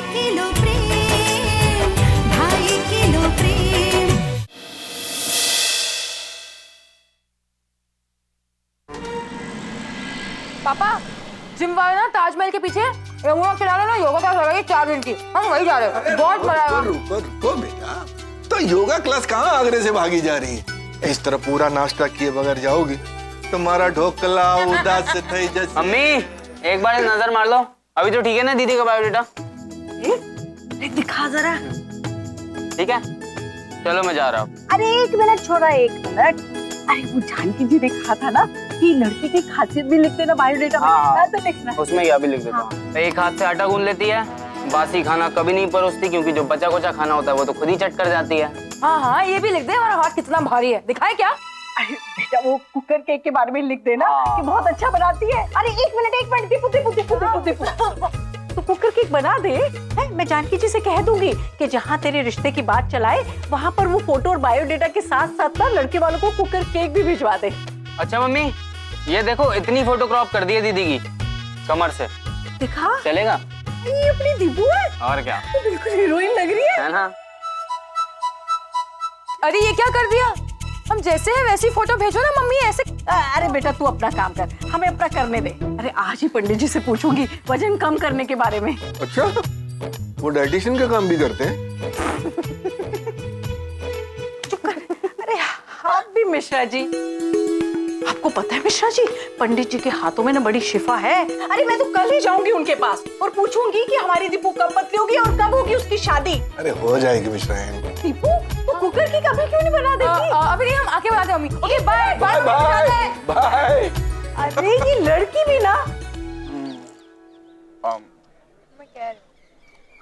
Kilo प्रेम, 2.5 kilo प्रेम। पापा gym वाले ना ताजमहल के पीछे यमुना किनारे ना योगा क्लास लगाई 4 दिन की, हम वही जा रहे हैं। बहुत मजा आएगा। रुको बेटा, तो योगा क्लास कहाँ आगरे से भागी जा रही है? इस तरह पूरा नाश्ता किए बगैर जाओगी तुम्हारा ढोकला उदास थई जैसे। अम्मी एक बार नजर मार लो, अभी तो ठीक है ना दीदी का बायोडेटा? दिखा जरा। ठीक है चलो मैं जा रहा हूँ। अरे 1 मिनट छोड़ा, 1 मिनट। अरे वो जानकी जी ने कहा था ना कि लड़की की खासियत भी लिख देना बायोडेटा में। हाँ, तो लिखना उसमें क्या भी लिख देता हूँ। एक हाथ से आटा गूंद लेती है, बासी खाना कभी नहीं परोसती, क्योंकि जो बचा कुचा खाना होता है वो तो खुद ही चट कर जाती है। हाँ हाँ ये भी लिख दे, हमारा हाथ कितना भारी है, दिखाए क्या? अरे बेटा वो कुकर केक के बारे में लिख देना कि बहुत अच्छा बनाती है। अरे 1 मिनट दीपू तो कुकर केक बना दे है? मैं जानकी जी से कह दूंगी कि जहाँ तेरे रिश्ते की बात चलाए वहाँ पर वो फोटो और बायोडेटा के साथ साथ ना लड़के वालों को कुकर केक भी भिजवा दे। अच्छा मम्मी ये देखो इतनी फोटो क्रॉप कर दी है दीदी की कमर से, दिखा चलेगा? ये अपनी दीपू है और क्या, तो बिल्कुल हीरोइन लग रही है ना? अरे ये क्या कर दिया? हम जैसे हैं वैसी फोटो भेजो ना मम्मी, ऐसे। अरे बेटा तू अपना काम कर, हमें अपना करने दे। अरे आज ही पंडित जी से पूछूंगी वजन कम करने के बारे में। अच्छा वो डाइटिशियन का काम भी करते हैं? चुप कर। अरे आप भी मिश्रा जी, आपको पता है मिश्रा जी पंडित जी के हाथों में ना बड़ी शिफा है। अरे मैं तो कल ही जाऊंगी उनके पास और पूछूंगी कि हमारी दीपू कब पतली होगी और कब होगी उसकी शादी। अरे हो जाएगी मिश्रायन। दीपू तो कुकर की कभी क्यों नहीं बना देती? अभी नहीं, हम आके बनाते हैं mummy. Okay bye bye bye. अरे ये लड़की भी ना। मैं कह रही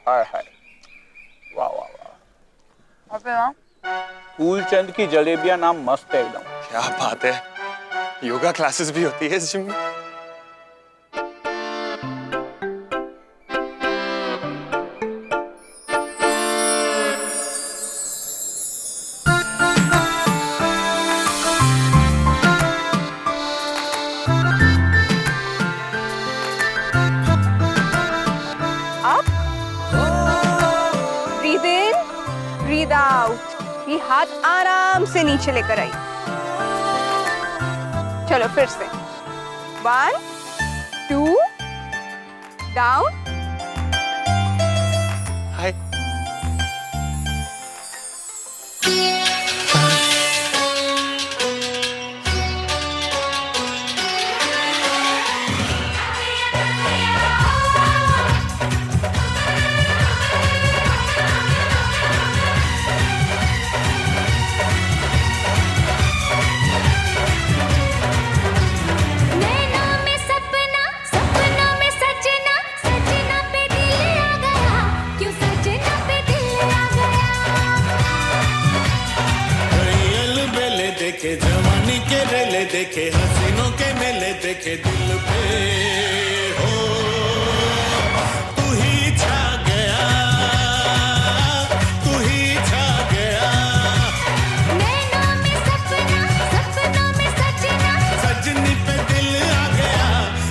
हाय हाय, वाह वाह वाह। हूँ फूलचंद की जलेबियां नाम मस्त है एकदम। क्या बात है, योगा क्लासेस भी होती है इस जिम में? Breathe in, breathe out. ये हाथ आराम से नीचे लेकर आई। चलो फिर से 1 2 डाउन। हाय। नैना में सपना, सपना में सजना, सजना पे दिल आ गया, क्यों सजना पे दिल आ गया। बेले देखे जवानी के रेले देखे हसीनों के मेले देखे दिल पे हो तू ही छा गया, तू ही छा गया। नैना में सपना, सपना में सजना, सजनी पे दिल आ गया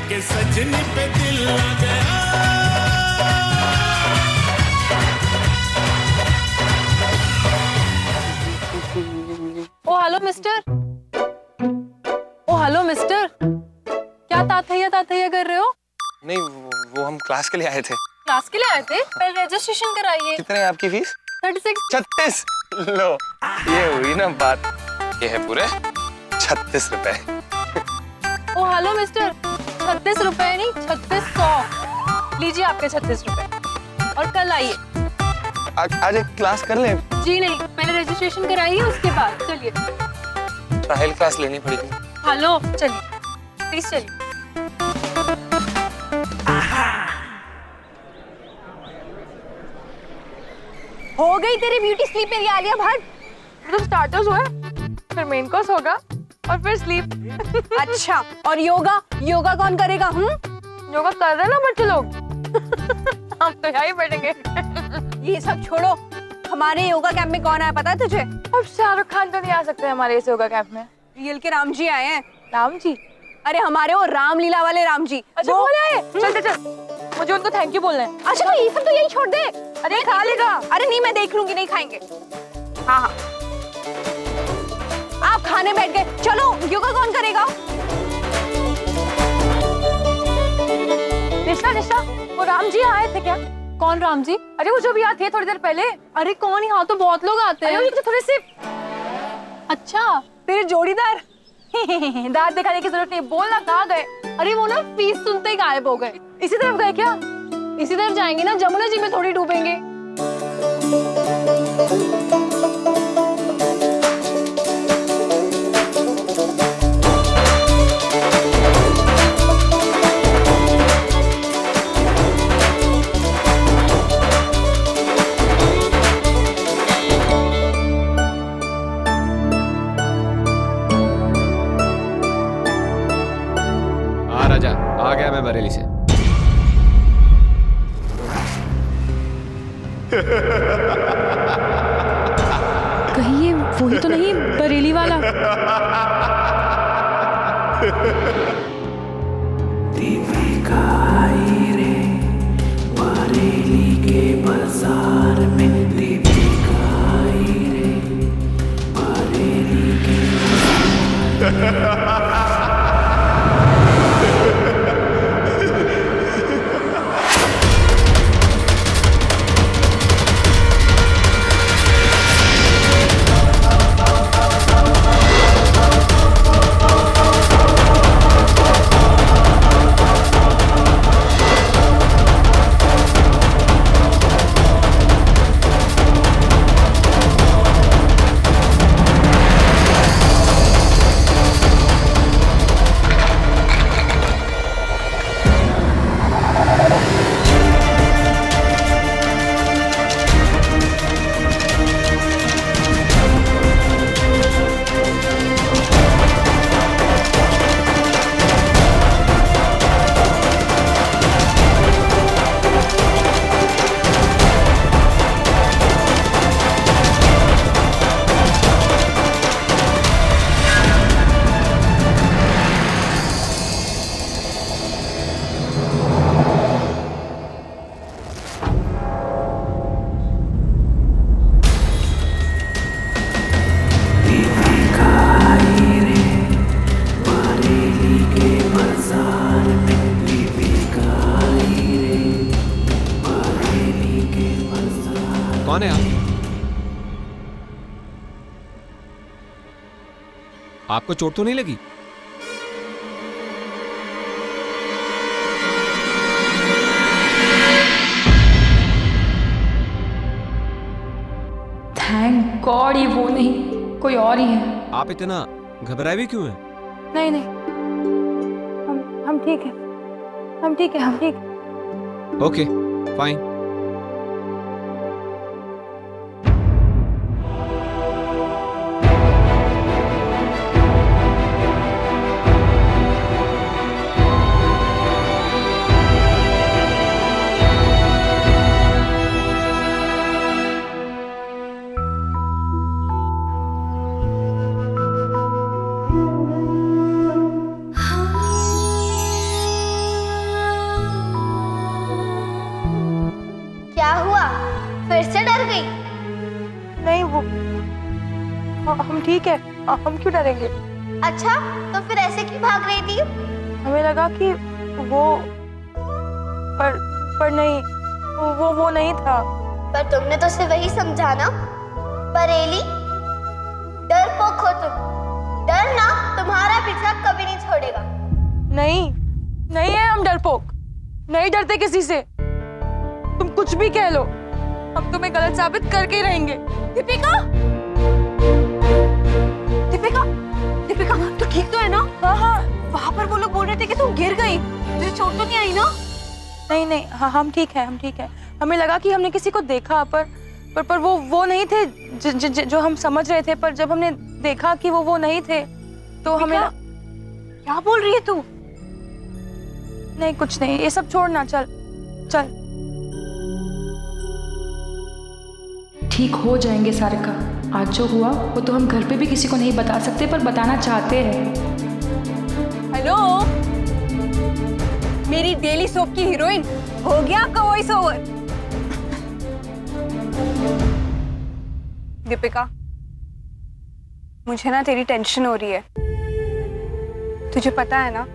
कि सजनी पे दिल आ गया। ओ हेलो मिस्टर, ओ हेलो मिस्टर, क्या ताथैया कर रहे हो? नहीं वो हम क्लास के लिए आए थे। क्लास के लिए आए थे? पहले रजिस्ट्रेशन कराइए। कितने है आपकी फीस? 36। 36। लो ये हुई ना बात, ये है पूरे 36 रुपए। ओ हेलो मिस्टर, 36 रुपए नहीं 3600। लीजिए आपके 36 रुपए और कल आइए। आज एक क्लास कर ले? जी नहीं, पहले रजिस्ट्रेशन कराइए उसके बाद चलिए। ट्रायल क्लास लेनी पड़ेगी। हेलो चलिए प्लीज चलिए। हो गई तेरी ब्यूटी स्लीप मेरी आलिया भट्ट। मतलब स्टार्टर्स हुए, फिर मेन कोर्स होगा और फिर स्लीप। अच्छा और योगा, योगा कौन करेगा? योगा कर रहे हैं ना बच्चे लोग। हम तो यहाँ ही बैठेंगे। ये सब छोड़ो, हमारे योगा कैंप में कौन आया पता है तुझे? अब शाहरुख खान तो नहीं आ सकते हमारे इस योगा कैंप में। रियल के राम जी आए हैं। राम जी? अरे हमारे वो रामलीला वाले राम जी। अच्छा वो आए, चल चल चल। मुझे उनको थैंक यू बोलना है। अच्छा तो ये सब तो यही छोड़ दे। अरे खा लेगा। अरे नहीं मैं देख लूंगी, नहीं खाएंगे। हाँ हाँ आप खाने बैठ गए, चलो योगा कौन करेगा? निशा निशा, वो राम जी आए थे क्या? कौन राम जी? अरे वो जो भी यहाँ थे थोड़ी देर पहले। अरे कौन, यहाँ तो बहुत लोग आते हैं। अरे थोड़े से। अच्छा तेरे जोड़ीदार। दांत दिखाने की जरूरत नहीं, बोलना कहाँ गए? अरे वो ना फीस सुनते ही गायब हो गए। इसी तरफ गए क्या? इसी तरफ जाएंगे ना, जमुना जी में थोड़ी डूबेंगे। राजा आ गया मैं बरेली से। कहीं ये वही तो नहीं बरेली वाला? बरेली के बाजार में दीपिका आई रे, बरेली के कौन है आप? आपको चोट तो नहीं लगी? थैंक गॉड ये वो नहीं, कोई और ही है। आप इतना घबराए भी क्यों हैं? नहीं नहीं, हम ठीक है, हम ठीक है, हम ठीक है। Okay fine. क्या हुआ, फिर से डर गई? नहीं वो, हम ठीक है, हम क्यों डरेंगे? अच्छा तो फिर ऐसे क्यों भाग रही थी? हमें लगा कि वो, पर नहीं, वो नहीं था। पर तुमने तो सिर्फ वही समझा ना, बरेली डरपोक हो तुम। डरना तुम्हारा पीछा कभी नहीं छोड़ेगा। नहीं है हम डरपोक, नहीं डरते किसी से। तुम कुछ भी कह लो, हम तुम्हें गलत साबित करके ही रहेंगे। दीपिका, दीपिका, दीपिका तू ठीक तो है ना? हाँ, वहाँ पर वो लोग बोल रहे थे कि तू गिर गई, तुझे चोट तो नहीं आई ना? नहीं, हाँ हम ठीक है। हमें लगा कि हमने किसी को देखा, पर वो नहीं थे जो हम समझ रहे थे। पर जब हमने देखा कि वो नहीं थे तो हमें क्या बोल रही है तू? नहीं कुछ नहीं, ये सब छोड़ना, चल। ठीक हो जाएंगे सारिका। आज जो हुआ वो तो हम घर पे भी किसी को नहीं बता सकते, पर बताना चाहते हैं। हेलो, मेरी डेली सोप की हीरोइन हो गया आपका वॉइस ओवर। दीपिका, मुझे ना तेरी टेंशन हो रही है। तुझे पता है ना,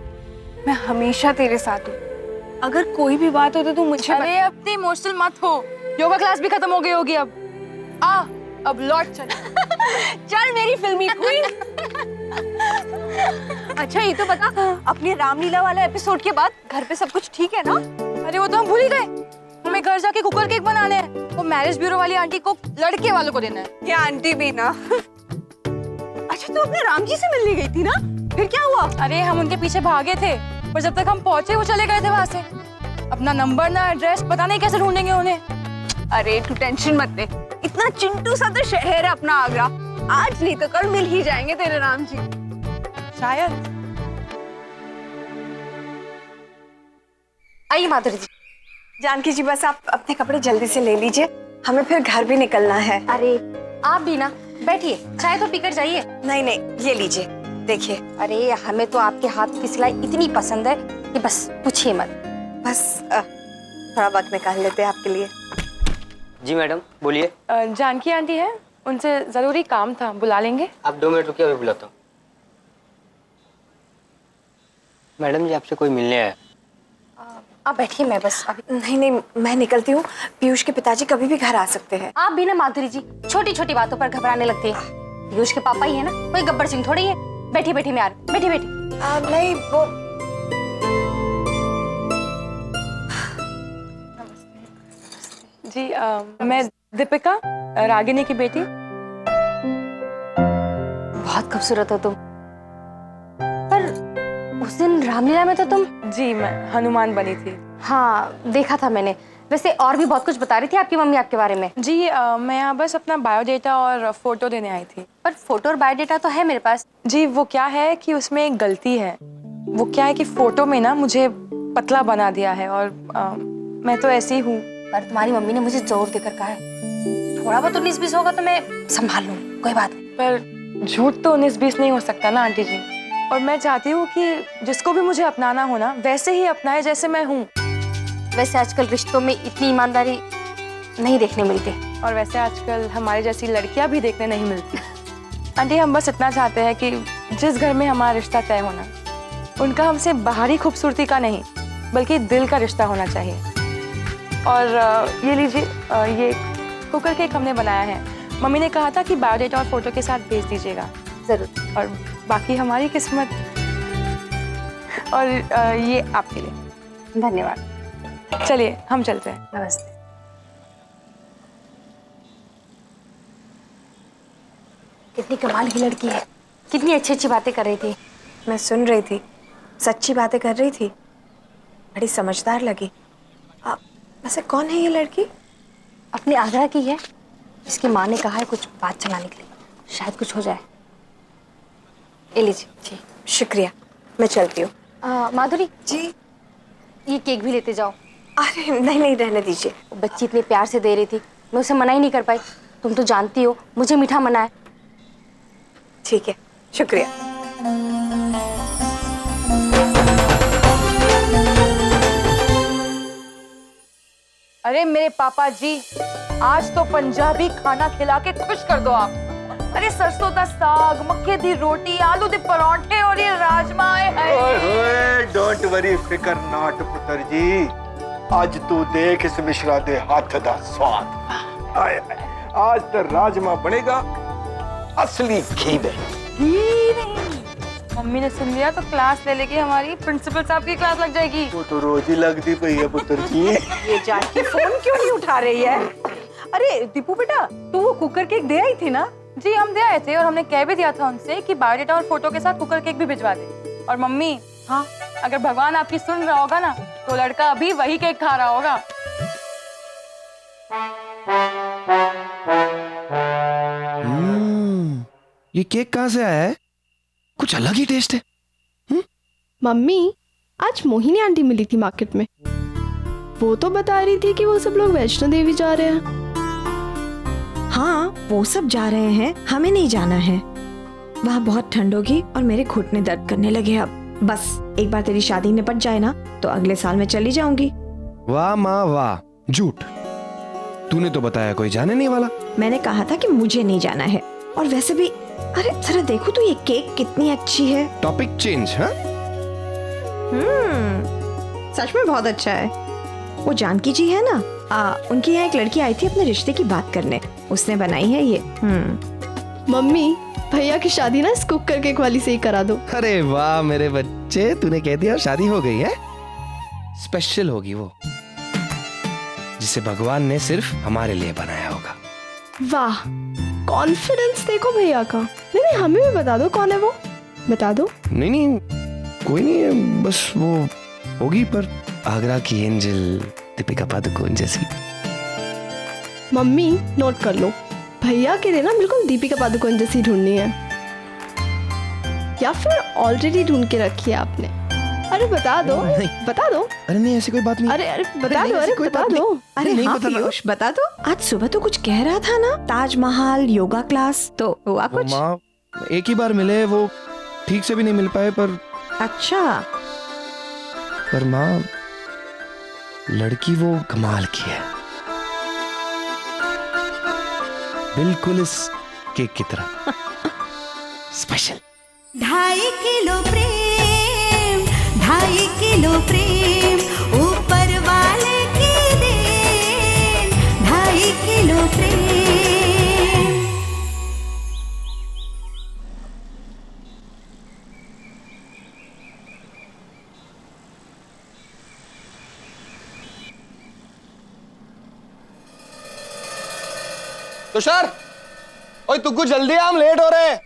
मैं हमेशा तेरे साथ हूँ। अगर कोई भी बात हो तो तू मुझे अरे अपनी इमोशनल मत हो, योगा क्लास भी खत्म हो गई होगी अब। अब लौट चल। चल मेरी फिल्मी क्वीन। अच्छा ये तो बता, अपने रामलीला वाला एपिसोड के बाद घर पे सब कुछ ठीक है ना? अरे वो तो हम भूल ही गए, हमें घर जाके कुकर केक बनाने हैं। वो मैरिज ब्यूरो वाली आंटी को लड़के वालों को देना है। ये आंटी भी ना। अच्छा तू अपने राम जी से मिलने गई थी ना, फिर क्या हुआ? अरे हम उनके पीछे भागे थे, पर जब तक हम पहुंचे वो चले गए थे वहां से। अपना नंबर ना एड्रेस पता नहीं कैसे ढूंढेंगे उन्हें। अरे तू टेंशन मत ले, इतना चिंटू सा तो शहर है अपना आगरा, आज नहीं तो कल मिल ही जाएंगे तेरे राम जी शायद। आइए माधुरी जी। जानकी जी बस आप अपने कपड़े जल्दी से ले लीजिए, हमें फिर घर भी निकलना है। अरे आप भी ना बैठिए, चाय तो पीकर जाइए। नहीं नहीं, ये लीजिए देखिए। अरे हमें तो आपके हाथ की सिलाई इतनी पसंद है कि बस पूछिए मत। बस थोड़ा वक्त निकाल लेते हैं आपके लिए। जी मैडम बोलिए। जानकी आंटी है, उनसे जरूरी काम था, बुला लेंगे? आप 2 मिनट रुकिए, अभी बुलाता हूँ। मैडम जी आपसे कोई मिलने आया। आप बैठिए, मैं बस अभी। नहीं नहीं, मैं निकलती हूँ, पीयूष के पिताजी कभी भी घर आ सकते हैं। आप भी ना माधुरी जी छोटी छोटी बातों पर घबराने लगती है। पीयूष के पापा ही है ना, कोई गब्बर सिंह थोड़ी है। बैठी बैठी मैं आ रही, बैठी बैठी। नहीं वो जी मैं दीपिका, रागिनी की बेटी। बहुत खूबसूरत हो तुम, पर उस दिन रामलीला में तो तुम। जी मैं हनुमान बनी थी। हाँ देखा था मैंने। वैसे और भी बहुत कुछ बता रही थी आपकी मम्मी आपके बारे में। जी मैं यहाँ बस अपना बायोडेटा और फोटो देने आई थी। पर फोटो और बायोडेटा तो है मेरे पास। जी वो क्या है कि उसमें एक गलती है। वो क्या है कि फोटो में ना मुझे पतला बना दिया है, और मैं तो ऐसी हूँ। पर तुम्हारी मम्मी ने मुझे जोर देकर कहा है, थोड़ा बहुत 19-20 होगा तो मैं संभाल लूंगी, कोई बात नहीं। पर झूठ तो 19-20 नहीं हो सकता ना आंटी जी। और मैं चाहती हूँ कि जिसको भी मुझे अपनाना हो ना, वैसे ही अपनाए जैसे मैं हूँ। वैसे आजकल रिश्तों में इतनी ईमानदारी नहीं देखने मिलती, और वैसे आजकल हमारी जैसी लड़कियां भी देखने नहीं मिलती। आंटी हम बस इतना चाहते हैं कि जिस घर में हमारा रिश्ता तय होना, उनका हमसे बाहरी खूबसूरती का नहीं बल्कि दिल का रिश्ता होना चाहिए। और ये लीजिए, ये कुकर केक हमने बनाया है। मम्मी ने कहा था कि बायोडेटा और फोटो के साथ भेज दीजिएगा। जरूर। और बाकी हमारी किस्मत। और ये आपके लिए। धन्यवाद। चलिए हम चलते हैं। नमस्ते। कितनी कमाल की लड़की है, कितनी अच्छी अच्छी बातें कर रही थी। मैं सुन रही थी, सच्ची बातें कर रही थी, बड़ी समझदार लगी। वैसे कौन है ये लड़की? अपने आगरा की है। इसकी माँ ने कहा है कुछ बात चलाने के लिए, शायद कुछ हो जाए। ले लीजिए। जी शुक्रिया, मैं चलती हूँ। माधुरी जी। ये केक भी लेते जाओ। अरे नहीं नहीं, रहने दीजिए। बच्ची इतने प्यार से दे रही थी, मैं उसे मना ही नहीं कर पाई। तुम तो जानती हो मुझे मीठा मना है। ठीक है, शुक्रिया। अरे मेरे पापा जी, आज तो पंजाबी खाना खिला के खुश कर दो आप। अरे सरसों का साग, मक्के दी रोटी, आलू दे परांठे और ये राजमा है। डोंट वरी, फिकर नॉट पुत्र जी। आज तू देख इस मिश्रा दे हाथ दा स्वाद। आए आज तो राजमा बनेगा असली घी दे। मम्मी ने सुन लिया तो क्लास ले लेके हमारी प्रिंसिपल साहब की क्लास लग जाएगी। वो तो रोज ही लगती पई है पुत्र जी। ये जानकी फोन क्यों नहीं उठा रही है? अरे दीपू बेटा, तू वो कुकर केक दे आई थी ना? जी हम दे आए थे, और हमने कह भी दिया था उनसे कि बायोडेटा और फोटो के साथ कुकर केक भी भिजवा दे। और मम्मी, हाँ अगर भगवान आपकी सुन रहा होगा ना, तो लड़का अभी वही केक खा रहा होगा। ये केक कहाँ से आया है? कुछ अलग ही टेस्ट है। मम्मी, आज मोहिनी आंटी मिली थी मार्केट में। वो तो बता रही थी कि वो सब लोग वैष्णो देवी जा रहे हैं। हाँ वो सब जा रहे हैं, हमें नहीं जाना है। वहाँ बहुत ठंड होगी और मेरे घुटने दर्द करने लगे। अब बस एक बार तेरी शादी निपट जाए ना, तो अगले साल मैं चली जाऊंगी। वाह माँ वाह, झूठ। तूने तो बताया कोई जाने नहीं वाला। मैंने कहा था कि मुझे नहीं जाना है। और वैसे भी अरे जरा देखो तो ये केक कितनी अच्छी है। Topic change. हाँ, सच में बहुत अच्छा है। वो जानकी जी है ना, उनके यहाँ एक लड़की आई थी अपने रिश्ते की बात करने, उसने बनाई है ये। मम्मी, भैया की शादी ना इस कुकर केक वाली से ही करा दो। अरे वाह मेरे बच्चे, तूने कह दिया शादी हो गई है। स्पेशल होगी वो, जिसे भगवान ने सिर्फ हमारे लिए बनाया होगा। वाह, कॉन्फिडेंस देखो भैया का। नहीं नहीं, हमें भी बता दो कौन है वो, बता दो। नहीं नहीं, कोई नहीं है, बस वो होगी पर आगरा की एंजल दीपिका पादुकोण जैसी। मम्मी नोट कर लो, भैया के लिए ना बिल्कुल दीपिका पादुकोण जैसी ढूंढनी है, या फिर ऑलरेडी ढूंढ के रखी है आपने। अरे बता दो, बता दो। अरे नहीं, ऐसी कोई बात नहीं। अरे बता दो, अरे बता दो। अरे नहीं हाँ पता ना। पीयूष, बता दो। आज सुबह तो कुछ कह रहा था ना, ताजमहल, योगा क्लास, तो हुआ वो कुछ? माँ एक ही बार मिले, वो ठीक से भी नहीं मिल पाए। अच्छा, पर माँ लड़की वो कमाल की है, बिल्कुल इस केक की तरह स्पेशल। 2.5 किलो प्रेम, 2.5 किलो प्रेम, ऊपर वाले की देन, 2.5 किलो प्रेम। तुषार, ओए तुक्कू जल्दी आ, हम लेट हो रहे हैं।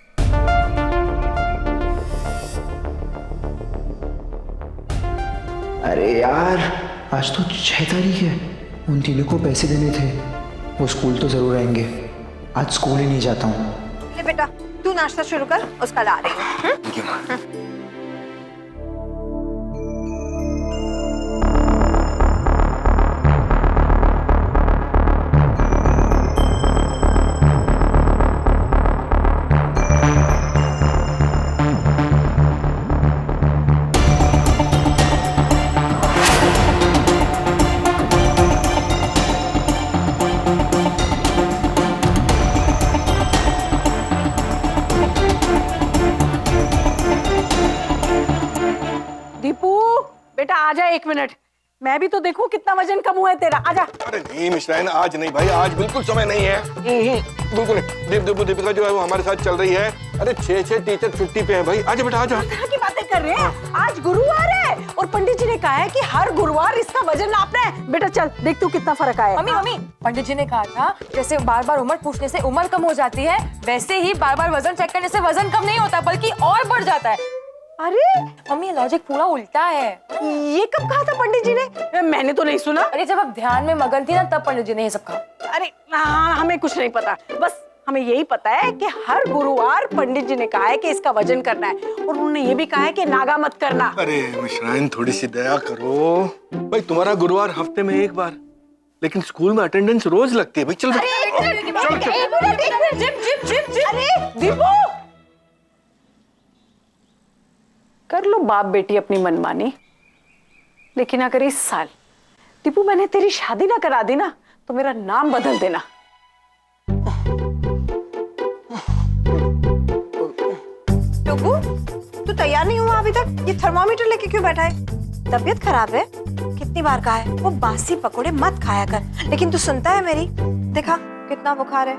अरे यार, आज तो 6 तारीख है, उन तीनों को पैसे देने थे। वो स्कूल तो जरूर आएंगे, आज स्कूल ही नहीं जाता हूँ। ले बेटा, तू नाश्ता शुरू कर, उसका ला रही हूँ। बेटा आजा 1 मिनट, मैं भी तो देखूं कितना वजन कम हुआ है तेरा। आजा। अरे नहीं मिश्राइन, आज नहीं भाई, आज बिल्कुल समय नहीं है। बिल्कुल नहीं। दीपिका जो है वो हमारे साथ चल रही है। अरे 6 टीचर छुट्टी पे है भाई। आजा बेटा आजा। तरह की बातें कर रहे हैं, आज गुरुवार है और पंडित जी ने कहा है कि हर गुरुवार इसका वजन नापना है। बेटा चल देख तू कितना फर्क आया। मम्मी, पंडित जी ने कहा था जैसे बार बार उम्र पूछने से उम्र कम हो जाती है, वैसे ही बार बार वजन चेक करने से वजन कम नहीं होता बल्कि और बढ़ जाता है। अरे मम्मी, ये लॉजिक पूरा उल्टा है। ये कब कहा था पंडित जी ने? मैंने तो नहीं सुना। अरे जब आप ध्यान में मगन थी ना, तब पंडित जी ने ये सब कहा। अरे हमें कुछ नहीं पता, बस हमें यही पता है कि हर गुरुवार पंडित जी ने कहा है कि इसका वजन करना है, और उन्होंने ये भी कहा है कि नागा मत करना। अरे मिश्राइन, थोड़ी सी दया करो भाई, तुम्हारा गुरुवार हफ्ते में 1 बार, लेकिन स्कूल में अटेंडेंस रोज लगती है भाई। चल अरे दीपू, कर लो बाप बेटी अपनी मनमानी, लेकिन अगर इस साल दीपू मैंने तेरी शादी ना करा दी ना, तो मेरा नाम बदल देना। टुकू, तू तैयार नहीं हुआ अभी तक? ये थर्मामीटर लेके क्यों बैठा है? तबीयत खराब है? कितनी बार कहा है वो बासी पकोड़े मत खाया कर, लेकिन तू सुनता है मेरी? देखा कितना बुखार है।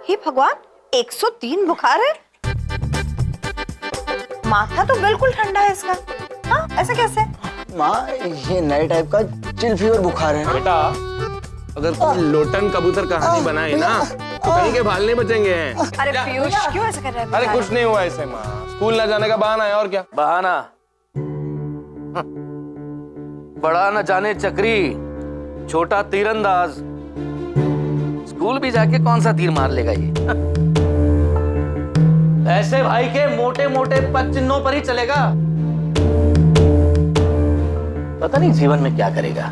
हे भगवान, 103 बुखार है। माथा तो बिल्कुल ठंडा है इसका। हाँ, ऐसा कैसे? माँ, ये नए टाइप का चिल फीवर बुखार है। बेटा, अगर कोई लोटन कबूतर कहानी बनाए ना, तो कहीं के भाल नहीं बचेंगे। अरे पीयूष, क्यों ऐसा कर रहा है? अरे कुछ नहीं हुआ ऐसे माँ, स्कूल ना जाने का बहाना है और क्या। बहाना? बड़ा न जाने चक्री, छोटा तीरंदाज, स्कूल भी जाके कौन सा तीर मार लेगा ये। ऐसे भाई के मोटे मोटे पद-चिन्हों पर ही चलेगा, पता नहीं जीवन में क्या करेगा।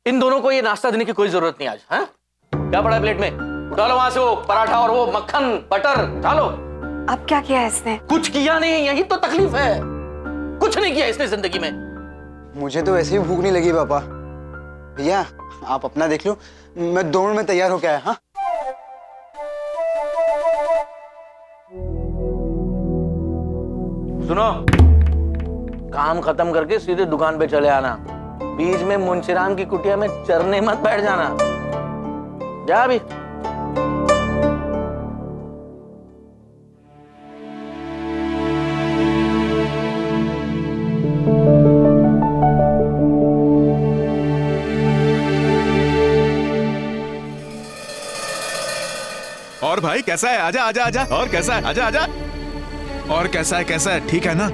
इन दोनों को ये नाश्ता देने की कोई जरूरत नहीं आज। हाँ? क्या पड़ा है प्लेट में? डालो वहां से वो पराठा और वो मक्खन बटर डालो। अब क्या किया है इसने? कुछ किया नहीं, यही तो तकलीफ है। कुछ नहीं किया इसने जिंदगी में। मुझे तो वैसे ही भूख नहीं लगी पापा। भैया आप अपना देख लो, मैं 2 मिनट में तैयार होके आया। हाँ सुनो, काम खत्म करके सीधे दुकान पे चले आना। बीच में मुंशीराम की कुटिया में चरने मत बैठ जाना। जा अभी। और भाई कैसा है? आजा आजा आजा। और कैसा है? आजा आजा। और कैसा है? कैसा है? ठीक है ना?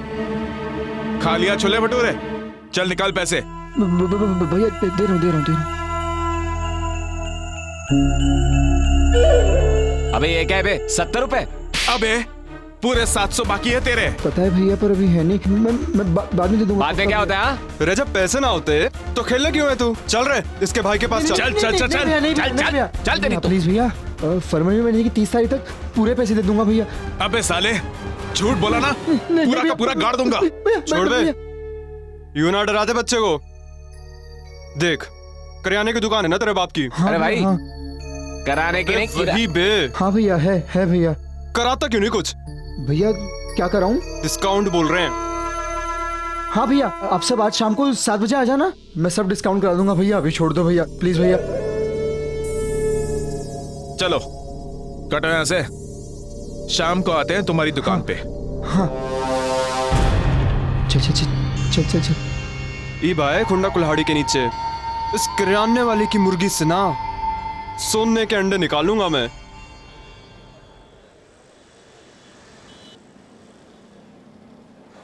खा लिया छोले भटूरे? चल निकाल पैसे। भैया दे रहा हूँ। अबे ये क्या है बे? 70 रुपए? अबे पूरे 700 बाकी है तेरे। पता है भैया, पर अभी है नहीं। मैं बाद में दे दूंगा। बाद में क्या होता है? अरे जब पैसे ना होते तो खेलने क्यों है तू? चल रहे इसके भाई के पास चल। चल चल चल चल चल तेरी तो। प्लीज भैया, फरवरी में नहीं कि 30 तारीख तक पूरे पैसे दे दूंगा भैया। अबे साले झूठ बोला ना, पूरा का पूरा गाड़ दूंगा। छोड़ दे, यूं ना डरा दे बच्चे को। देख करियाने की दुकान है ना तेरे बाप की। अरे भाई कराने की नहीं वही बे। हाँ भैया है भैया। कराता क्यों नहीं कुछ? भैया क्या कराऊं? डिस्काउंट बोल रहे हैं। हाँ भैया, आप सब आज शाम को 7 बजे आ जाना, मैं सब डिस्काउंट करा दूंगा भैया। अभी छोड़ दो भैया, प्लीज भैया। चलो कटो यहाँ से, शाम को आते हैं तुम्हारी दुकान पे। हाँ चल। ई भाई खुंडा कुल्हाड़ी के नीचे इस किराने वाले की मुर्गी से ना सोने के अंडे निकालूंगा मैं।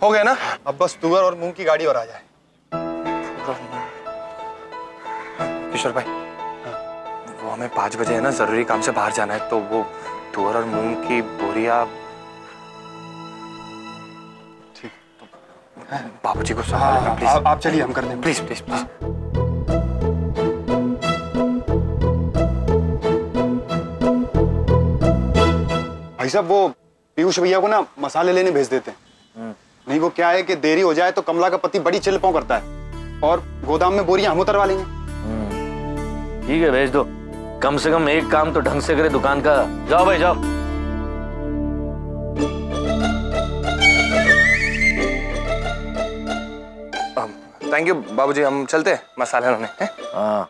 हो गया ना? अब बस तुअर और मूंग की गाड़ी और आ जाए। किशोर भाई, वो हमें 5 बजे है ना जरूरी काम से बाहर जाना है, तो वो तुअर और मूंग की बोरिया ठीक बाबूजी को संभाल लेना प्लीज। आप चलिए, हम कर देंगे। Please please please. भाई साहब, वो पीयूष भैया को ना मसाले लेने भेज देते हैं। नहीं वो क्या है कि देरी हो जाए तो कमला का पति बड़ी चिल्लपाव करता है और गोदाम में बोरियां हम उतरवा लेंगे। ठीक है भेज दो, कम से कम एक काम तो ढंग से करे दुकान का। जाओ भाई जाओ। थैंक यू बाबूजी, हम चलते हैं मसाले लाने। हाँ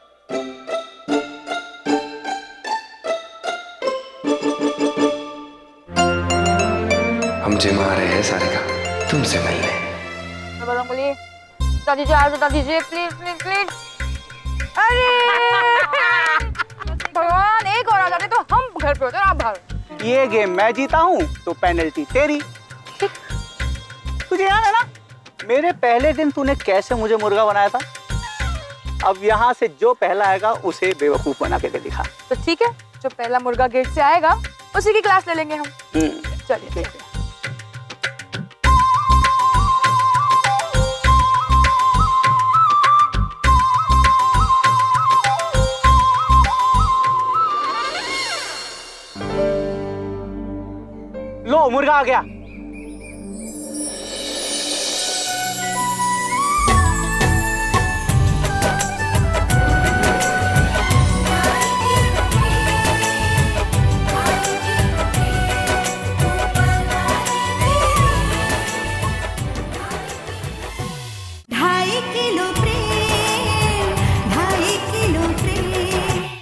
हम जिम आ रहे हैं सारिका तुमसे मिलने। दादी जी बता दीजिए प्लीज प्लीज प्लीज। अरे भगवान, एक और आ जाते तो हम घर पे होते ना। आप बाहर। ये गेम मैं जीता हूँ तो पेनल्टी तेरी। तुझे याद है ना मेरे पहले दिन तूने कैसे मुझे मुर्गा बनाया था? अब यहाँ से जो पहला आएगा उसे बेवकूफ बना के दिखा। तो ठीक है, जो पहला मुर्गा गेट से आएगा उसी की क्लास ले लेंगे हम। चलिए। लो मुर्गा आ गया। ढाई किलो